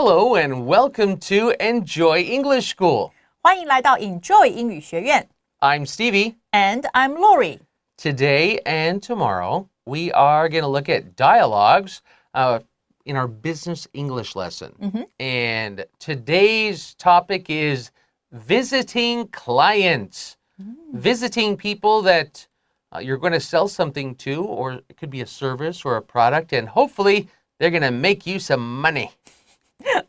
Hello and welcome to Enjoy English School. 欢迎来到 Enjoy 英语学院。I'm Stevie. And I'm Laurie. Today and tomorrow, we are going to look at dialogues in our business English lesson. And today's topic is visiting clients. Visiting people that you're going to sell something to, or it could be a service or a product, and hopefully they're going to make you some money.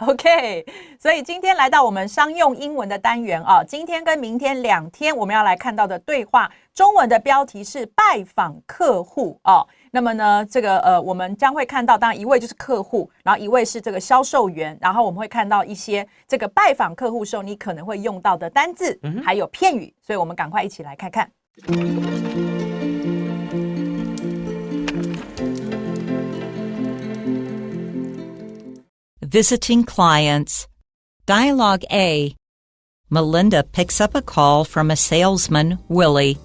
OK, 所以今天来到我们商用英文的单元啊，今天跟明天2天我们要来看到的对话，中文的标题是拜访客户啊。那么呢，这个我们将会看到，当然一位就是客户，然后一位是这个销售员，然后我们会看到一些这个拜访客户时候你可能会用到的单字，还有片语，所以我们赶快一起来看看。Visiting clients. Dialogue A. Melinda picks up a call from a salesman, Willie.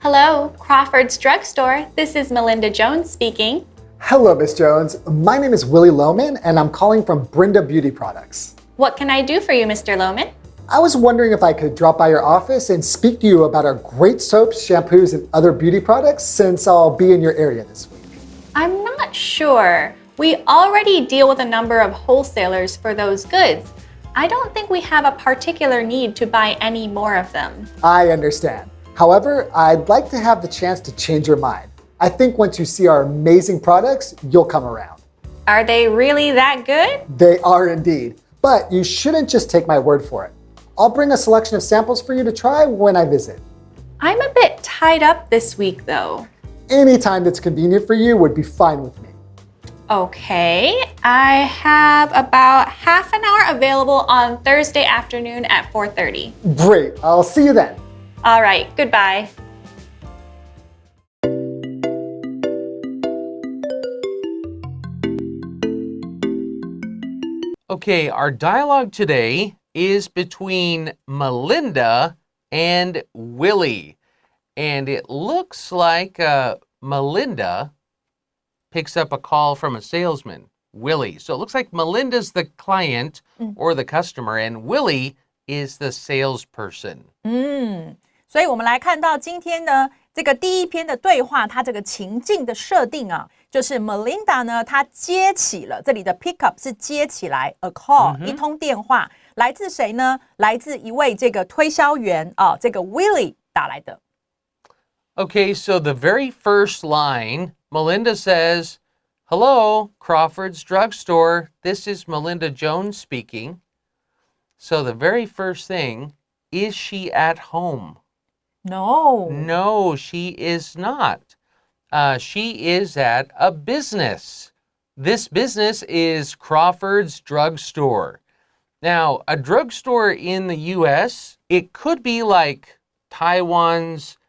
Hello, Crawford's Drugstore. This is Melinda Jones speaking. Hello, Miss Jones. My name is Willie Lohman, and I'm calling from Brenda Beauty Products. What can I do for you, Mr. Lohman? I was wondering if I could drop by your office and speak to you about our great soaps, shampoos, and other beauty products since I'll be in your area this week. I'm not sure. We already deal with a number of wholesalers for those goods. I don't think we have a particular need to buy any more of them. I understand. However, I'd like to have the chance to change your mind. I think once you see our amazing products, you'll come around. Are they really that good? They are indeed. But you shouldn't just take my word for it. I'll bring a selection of samples for you to try when I visit. I'm a bit tied up this week, though. Any time that's convenient for you would be fine with me. Okay, I have about half an hour available on Thursday afternoon at 4:30. Great. I'll see you then. All right, goodbye. Okay, our dialogue today is between Melinda and Willie. And it looks like Melinda picks up a call from a salesman, Willie. So it looks like Melinda's the client or the customer, and Willie is the salesperson. 所以我们来看到今天呢，这个第一篇的对话，它这个情境的设定啊，就是 Melinda 呢，她接起了，这里的 pick up 是接起来 a call，一通电话，来自谁呢？来自一位这个推销员啊，这个 Willie 打来的。Okay, so the very first line, Melinda says, Hello, Crawford's Drugstore. This is Melinda Jones speaking. So the very first thing, is she at home? No. No, she is not. She is at a business. This business is Crawford's Drugstore. Now, a drugstore in the U.S., it could be like Taiwan's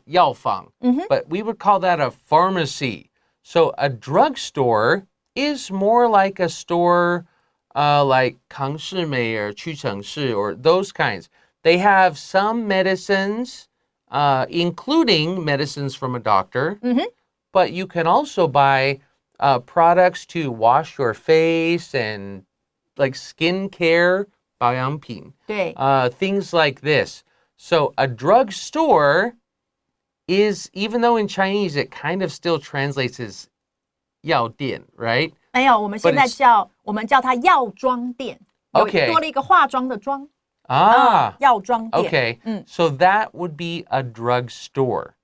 药房, but we would call that a pharmacy. So a drugstore is more like a store like 康士美 or 屈臣氏 or those kinds. They have some medicines, including medicines from a doctor, but you can also buy products to wash your face and like skincare, 保养品, things like this. So a drugstore is, even though in Chinese it kind of still translates as 药店, right? 没有，我们现在叫它药妆店，多了一个化妆的妆。药妆店。Okay, so that would be a drugstore.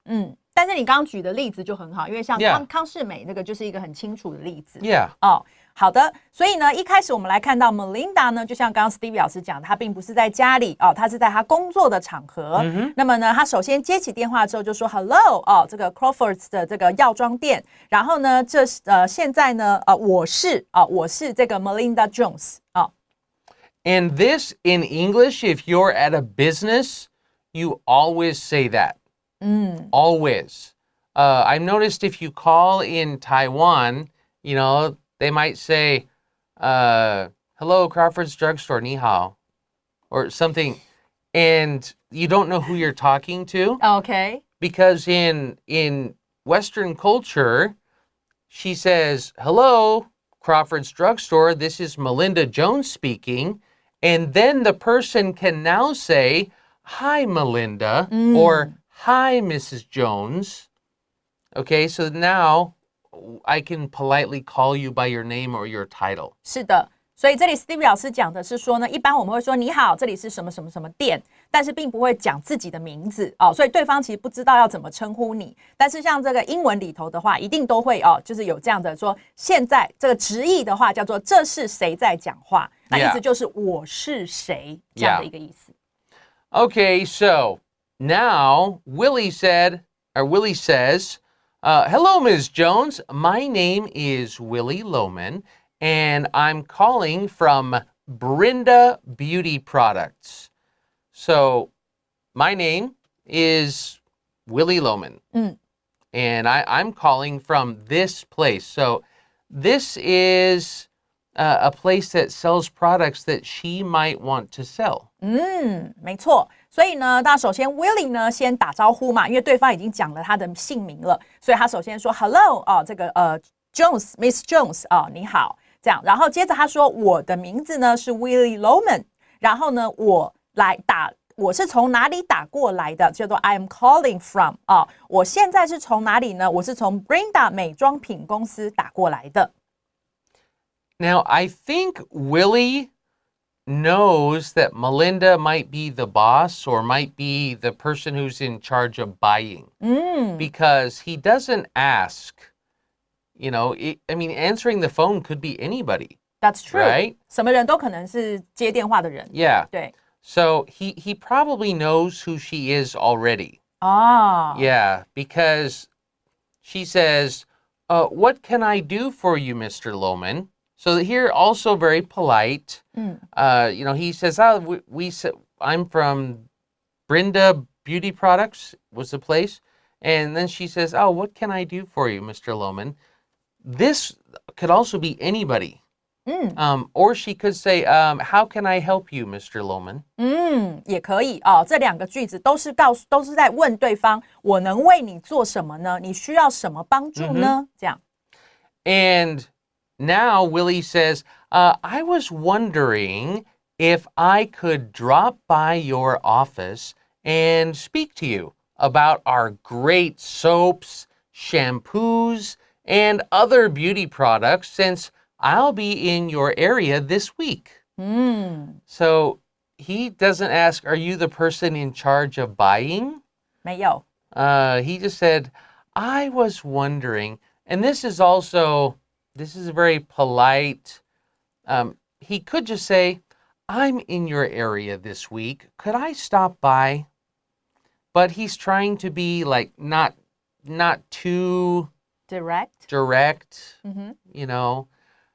但是你刚刚举的例子就很好，因为像康士美那个就是一个很清楚的例子。Yeah. 好的，所以呢，一开始我们来看到 Melinda 呢，就像刚刚 Stevie 老师讲，她并不是在家里她是在她工作的场合。那么呢，她首先接起电话之后就说 Hello 这个 Crawford's 的这个药妆店。然后呢，现在呢，我是这个 Melinda Jones And this in English, if you're at a business, you always say that. Always. I've noticed if you call in Taiwan, they might say, hello, Crawford's Drugstore, 你好, or something, and you don't know who you're talking to. Okay. Because in Western culture, she says, "Hello, Crawford's Drugstore. This is Melinda Jones speaking." And then the person can now say, "Hi, Melinda," or "Hi, Mrs. Jones." Okay, so now I can politely call you by your name or your title. 是的，所以这里 Stevie 老师讲的是说呢，一般我们会说你好，这里是什么什么什么店，但是并不会讲自己的名字哦，所以对方其实不知道要怎么称呼你。但是像这个英文里头的话，一定都会哦，就是有这样的说，现在这个直译的话叫做这是谁在讲话，那意思就是我是谁这样的一个意思。Okay, so now Willie says, "Hello, Ms. Jones. My name is Willie Loman, and I'm calling from Brenda Beauty Products." So my name is Willie Loman, and I'm calling from this place. So this is a place that sells products that she might want to sell. 没错。所以呢，那首先 Willie 呢先打招呼嘛，因为对方已经讲了他的姓名了，所以他首先说 Hello 哦，这个Jones Miss Jones 哦，你好，这样，然后接着他说我的名字呢是 Willie Loman， 然后呢我是从哪里打过来的，叫做 I'm calling from 哦，我现在是从哪里呢？我是从 Brenda 美妆品公司打过来的。Now, I think Willie knows that Melinda might be the boss or might be the person who's in charge of buying because he doesn't ask. You know, answering the phone could be anybody. That's true. Right? 什么人都可能是接电话的人。Yeah. 对。So he probably knows who she is already. Yeah, because she says, "What can I do for you, Mr. Loman?" So here also very polite. He says, I'm from Brenda Beauty Products was the place. And then she says, what can I do for you, Mr. Loman? This could also be anybody. Or she could say, how can I help you, Mr. Loman? 也可以哦。这两个句子都是在问对方，我能为你做什么呢？你需要什么帮助呢？这样。And now Willie says, I was wondering if I could drop by your office and speak to you about our great soaps, shampoos, and other beauty products since I'll be in your area this week. So he doesn't ask, are you the person in charge of buying? 没有。He just said, I was wondering. And this is very polite. He could just say, I'm in your area this week. Could I stop by? But he's trying to be like not too direct.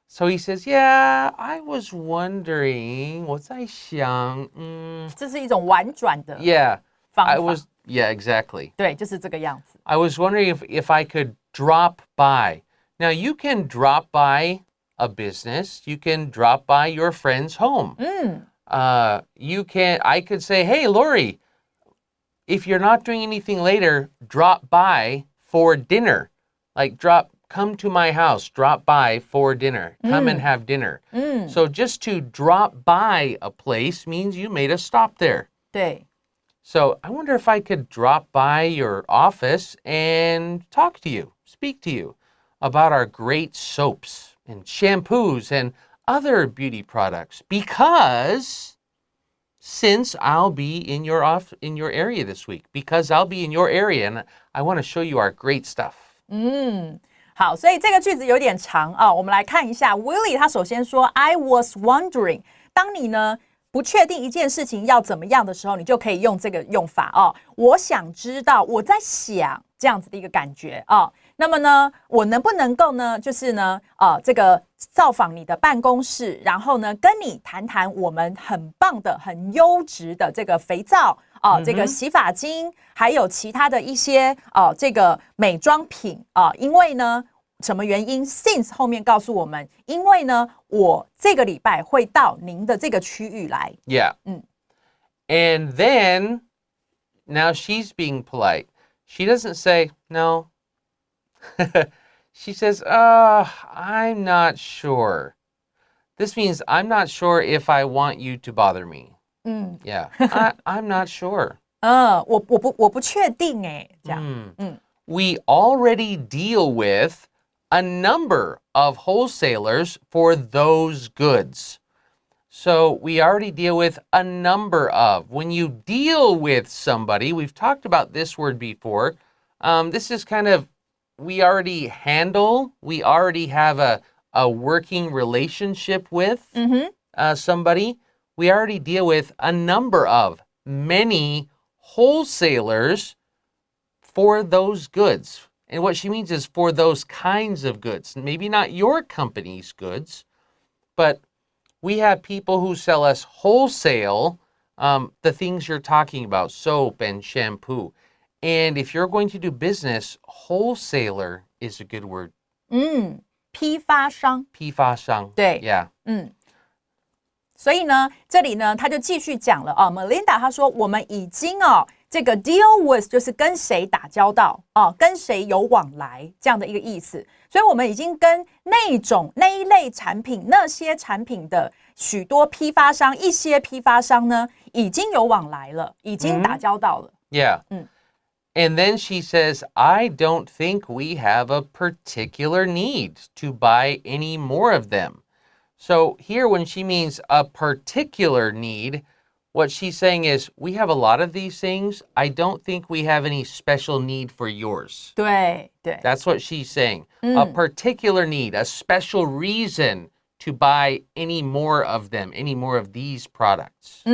So he says, yeah, I was wondering, 我在想，这是一种婉转的 Yeah, 方法。 Yeah, exactly. 对，就是这个样子。 I was wondering if I could drop by. Now, you can drop by a business. You can drop by your friend's home. I could say, hey, Laurie, if you're not doing anything later, drop by for dinner. Like come to my house, drop by for dinner. Come and have dinner. So just to drop by a place means you made a stop there. 对。 So I wonder if I could drop by your office and talk to you, speak to you about our great soaps and shampoos and other beauty products because since I'll be in your area this week, because I'll be in your area and I want to show you our great stuff. 好，所以这个句子有点长啊，我们来看一下 Willie 他首先说 I was wondering， 当你呢不确定一件事情要怎么样的时候，你就可以用这个用法哦。我想知道，我在想这样子的一个感觉哦。那么呢，我能不能够呢，就是呢，这个造访你的办公室，然后呢，跟你谈谈我们很棒的、很优质的这个肥皂这个洗发精，还有其他的一些这个美妆品因为呢。什么原因 ？Since 后面告诉我们，因为呢，我这个礼拜会到您的这个区域来。Yeah. And then, now she's being polite. She doesn't say, no. She says, I'm not sure. This means I'm not sure if I want you to bother me. Yeah, I'm not sure. 我不确定哎，这样。We already deal with a number of wholesalers for those goods. So we already deal with a number of. When you deal with somebody, we've talked about this word before. This is kind of, we already handle, we already have a working relationship with somebody. We already deal with a number of, many wholesalers for those goods. And what she means is for those kinds of goods. Maybe not your company's goods, but we have people who sell us wholesale the things you're talking about, soap and shampoo. And if you're going to do business, wholesaler is a good word. 批发商。批发商。对。Yeah. 所以呢，这里呢，他就继续讲了Melinda 她说，我们已经这个 deal with 就是跟谁打交道跟谁有往来这样的一个意思。所以我们已经跟那一类产品、那些产品的许多批发商、一些批发商呢，已经有往来了，已经打交道了。Yeah. And then she says, I don't think we have a particular need to buy any more of them. So here when she means a particular need, what she's saying is, we have a lot of these things. I don't think we have any special need for yours. 对。 That's what she's saying. A particular need, a special reason to buy any more of them, any more of these products.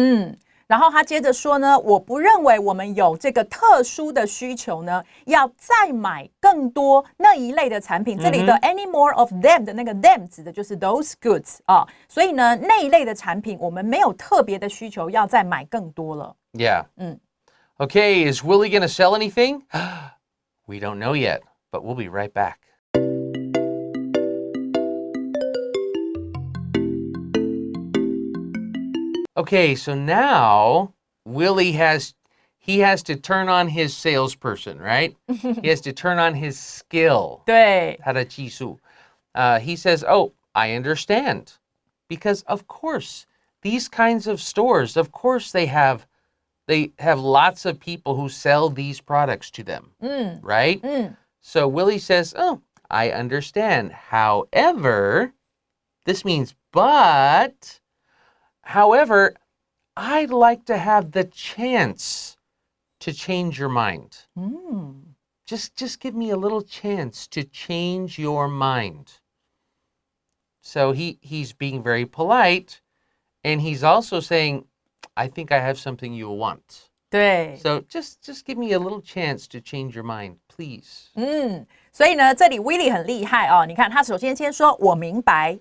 然后他接着说呢，我不认为我们有这个特殊的需求呢，要再买更多那一类的产品。这里的 any more of them 的那个 them 指的就是 those goods 所以呢，那一类的产品我们没有特别的需求要再买更多了。Yeah. Okay, is Willie going to sell anything? We don't know yet, but we'll be right back. Okay, so now Willie has to turn on his salesperson, right? He has to turn on his skill. 对。他的技术. He says, I understand. Because of course, these kinds of stores, of course they have lots of people who sell these products to them, right? So Willie says, I understand. However, this means but... However, I'd like to have the chance to change your mind. Just give me a little chance to change your mind. So he's being very polite, and he's also saying, I think I have something you'll want. 对。 So just give me a little chance to change your mind, please. 所以呢，这里 Willie 很厉害你看他首先说我明白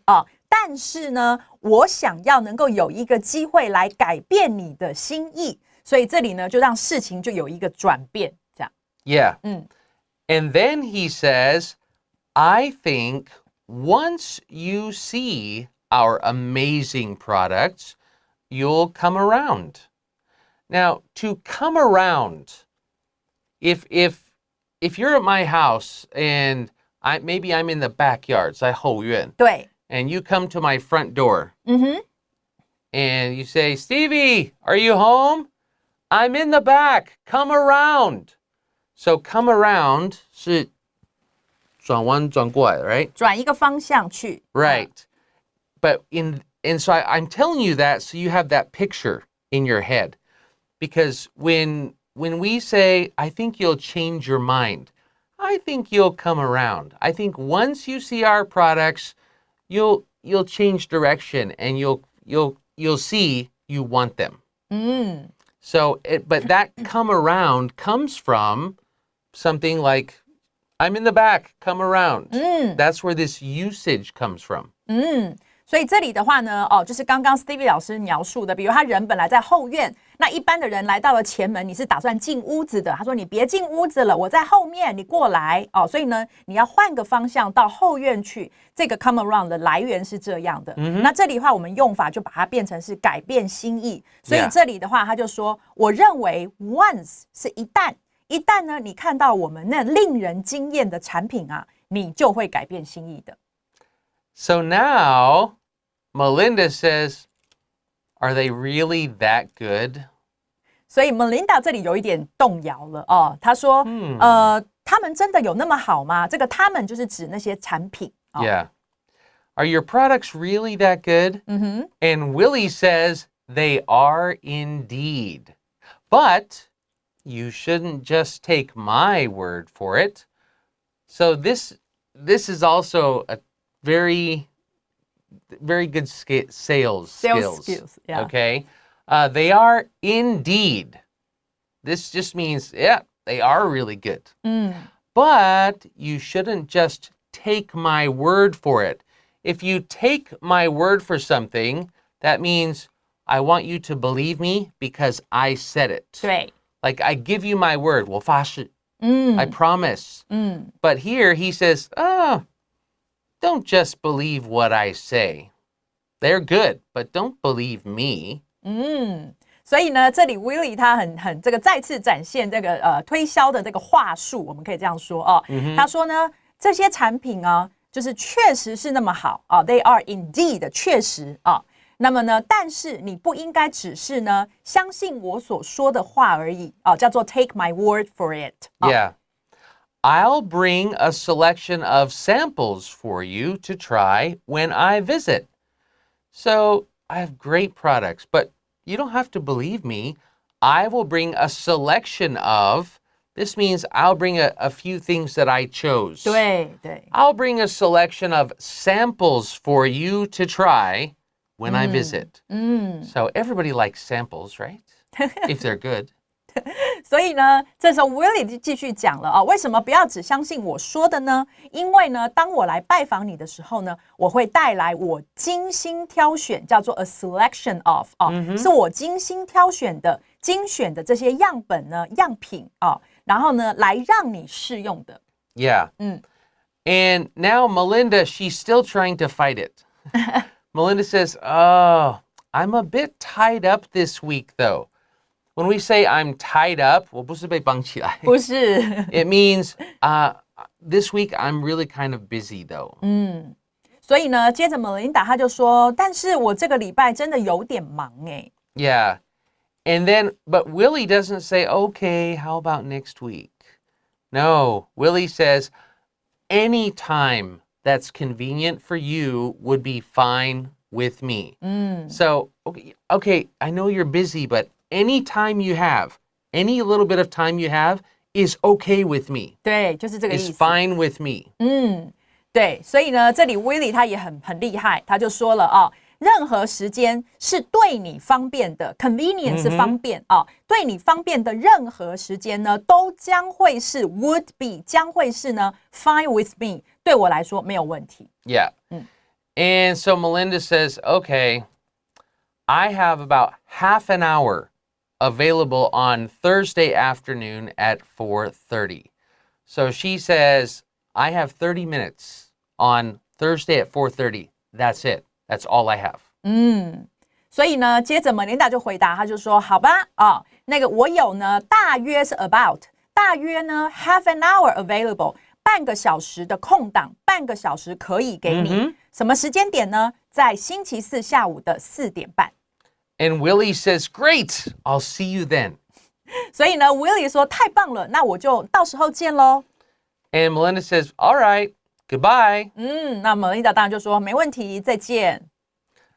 但是呢，我想要能够有一个机会来改变你的心意，所以这里呢就让事情就有一个转变，这样。Yeah. And then he says, I think once you see our amazing products, you'll come around. Now, to come around, if you're at my house and maybe I'm in the backyard, 在后院，对。And you come to my front door. And you say, Stevie, are you home? I'm in the back. Come around. So come around 是转弯转过来, right? 转一个方向去。Right. But and so I'm telling you that so you have that picture in your head. Because when we say, I think you'll change your mind, I think you'll come around. I think once you see our products, you'll change direction and you'll see you want them. So, but that come around comes from something like, I'm in the back, come around. That's where this usage comes from. 所以这里的话呢，就是刚刚 Stevie 老师描述的，比如他人本来在后院，那一般的人来到了前门，你是打算进屋子的，他说你别进屋子了，我在后面，你过来所以呢，你要换个方向到后院去。这个 come around 的来源是这样的。那这里的话，我们用法就把它变成是改变心意。所以这里的话，他就说，我认为 once 是一旦呢，你看到我们那令人惊艳的产品你就会改变心意的。So now, Melinda says, are they really that good? 所以 Melinda 这里有一点动摇了哦，她说，他们真的有那么好吗？这个他们就是指那些产品。Yeah. Are your products really that good? And Willie says, they are indeed. But you shouldn't just take my word for it. So this is also a very good sales skills. Yeah. Okay. They are indeed. This just means, yeah, they are really good. But you shouldn't just take my word for it. If you take my word for something, that means I want you to believe me because I said it. 对 Like I give you my word. 我发誓. I promise. But here he says, don't just believe what I say. They're good, but don't believe me. 所以呢，这里 Willie 他很这个再次展现这个推销的这个话术，我们可以这样说哦。他说呢，这些产品啊，就是确实是那么好啊 ，They are indeed 确实啊。那么呢，但是你不应该只是呢相信我所说的话而已啊，叫做 take my word for it。Yeah. I'll bring a selection of samples for you to try when I visit. So I have great products, but you don't have to believe me. I will bring a selection of, this means I'll bring a few things that I chose. 对对 I'll bring a selection of samples for you to try when I visit. So everybody likes samples, right? If they're good. 所以呢，这时候 Willie 就继续讲了啊，为什么不要只相信我说的呢？因为呢，当我来拜访你的时候呢，我会带来我精心挑选，叫做 a selection of 啊，是我精心挑选的、精选的这些样本呢、样品啊，然后呢，来让你试用的。Yeah. And now Melinda, she's still trying to fight it. Melinda says, oh, I'm a bit tied up this week, though. When we say I'm tied up, 我不是被绑起来。不是 It means this week I'm really kind of busy, though. 所以呢，接着 Melinda 她就说，但是我这个礼拜真的有点忙哎。Yeah. And then, but Willie doesn't say, okay, how about next week? No, Willie says, any time that's convenient for you would be fine with me. So, okay, I know you're busy, but any time you have, any little bit of time you have is okay with me. 对，就是这个意 Is 思。 fine with me. 对，所以呢，这里 Willie 他也很厉害，他就说了啊，任何时间是对你方便的 ，convenient 是方便啊，对你方便的任何时间呢，都将会是 would be 将会是呢 fine with me， 对我来说没有问题。Yeah. And so Melinda says, okay, I have about half an hour available on Thursday afternoon at 4:30. So she says, I have 30 minutes on Thursday at 4:30. That's it. That's all I have. 所以呢，接着 Melinda 就回答，他就说，好吧，啊，那个我有呢，大约是 about， 大约呢 half an hour available， 半个小时的空档，半个小时可以给你。什么时间点呢？在星期四下午的4点半。And Willie says, great, I'll see you then. 所以呢 ，Willie 说太棒了，那我就到时候见喽。And Melinda says, all right, goodbye. 那 Melinda 当然就说没问题，再见。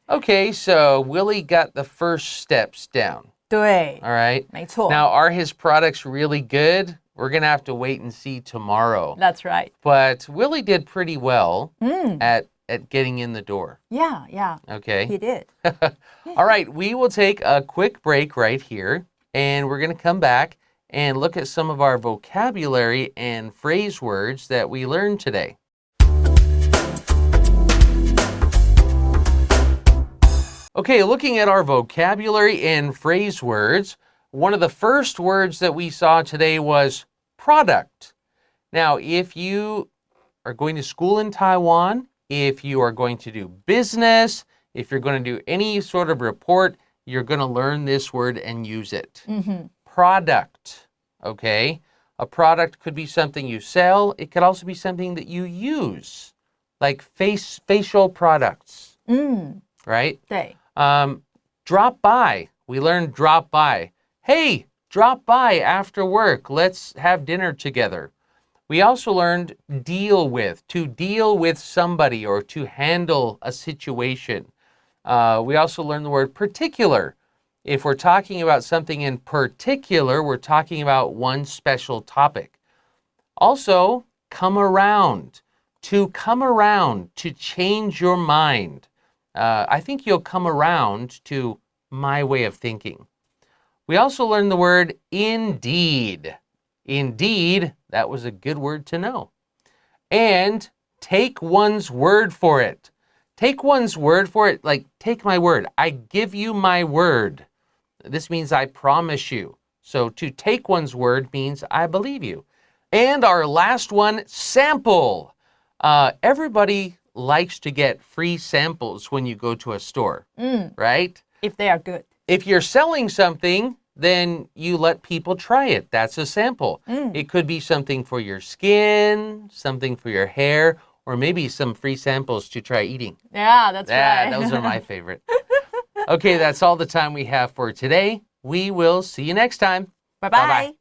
Okay, so Willie got the first steps down. 对 All right. 没错 Now, are his products really good? We're going to have to wait and see tomorrow. That's right. But Willie did pretty well at getting in the door. Yeah, yeah. Okay. He did. All right, we will take a quick break right here, and we're going to come back and look at some of our vocabulary and phrase words that we learned today. Okay, looking at our vocabulary and phrase words, one of the first words that we saw today was product. Now, if you are going to school in Taiwan, if you are going to do business, if you're going to do any sort of report, you're going to learn this word and use it. Product, okay? A product could be something you sell. It could also be something that you use, like facial products, right? 对。 Drop by. We learned drop by. Hey, drop by after work. Let's have dinner together. We also learned deal with, to deal with somebody or to handle a situation. We also learned the word particular. If we're talking about something in particular, we're talking about one special topic. Also, come around. To come around, to change your mind. I think you'll come around to my way of thinking. We also learned the word indeed. Indeed, that was a good word to know. And take one's word for it. Take one's word for it, like take my word. I give you my word. This means I promise you. So to take one's word means I believe you. And our last one, sample. Everybody likes to get free samples when you go to a store, right? If they are good. If you're selling something, then you let people try it. That's a sample. It could be something for your skin, something for your hair, or maybe some free samples to try eating. Yeah, that's Yeah, right. those are my favorite. Okay, that's all the time we have for today. We will see you next time. Bye-bye.